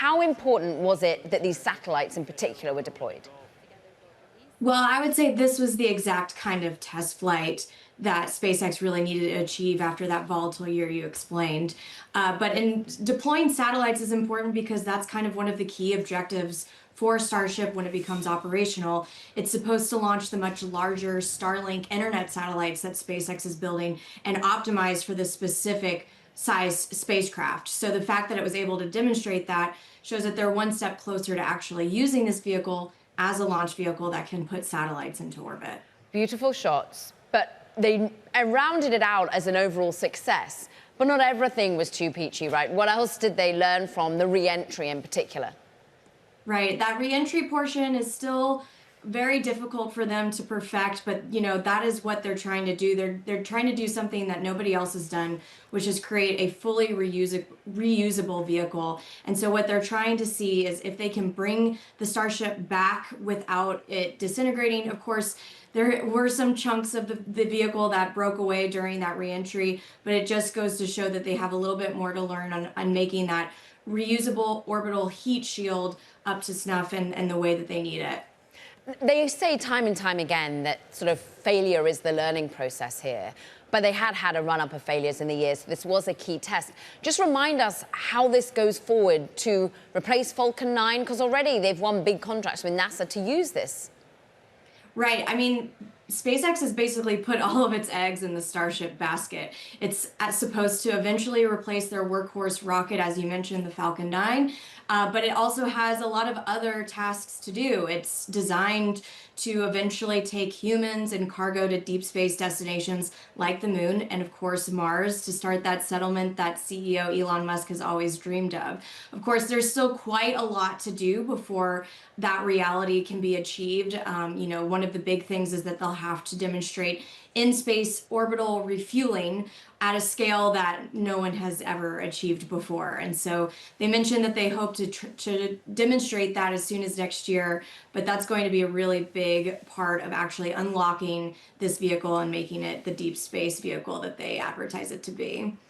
how important was it that these satellites in particular were deployed? Well, I would say this was the exact kind of test flight that SpaceX really needed to achieve after that volatile year you explained. But in deploying satellites is important because that's kind of one of the key objectives for Starship when it becomes operational. It's supposed to launch the much larger Starlink internet satellites that SpaceX is building and optimized for this specific size spacecraft. So the fact that it was able to demonstrate that shows that they're one step closer to actually using this vehicle as a launch vehicle that can put satellites into orbit. Beautiful shots, but they rounded it out as an overall success. But not everything was too peachy, right? What else did they learn from the re-entry in particular? Right. That reentry portion is still very difficult for them to perfect, but that is what they're trying to do. They're trying to do something that nobody else has done, which is create a fully reusable vehicle. And so what they're trying to see is if they can bring the Starship back without it disintegrating. Of course, there were some chunks of the vehicle that broke away during that reentry, but it just goes to show that they have a little bit more to learn on making that reusable orbital heat shield up to snuff and the way that they need it. They say time and time again that sort of failure is the learning process here, but they had a run-up of failures in the years, so this was a key test. Just remind us how this goes forward to replace Falcon 9, because already they've won big contracts with NASA to use this. Right. I mean, SpaceX has basically put all of its eggs in the Starship basket. It's supposed to eventually replace their workhorse rocket, as you mentioned, the Falcon 9, but it also has a lot of other tasks to do. It's designed to eventually take humans and cargo to deep space destinations like the moon and, of course, Mars to start that settlement that CEO Elon Musk has always dreamed of. Of course, there's still quite a lot to do before that reality can be achieved. One of the big things is that they'll have to demonstrate in-space orbital refueling at a scale that no one has ever achieved before. And so they mentioned that they hope to demonstrate that as soon as next year, but that's going to be a really big part of actually unlocking this vehicle and making it the deep space vehicle that they advertise it to be.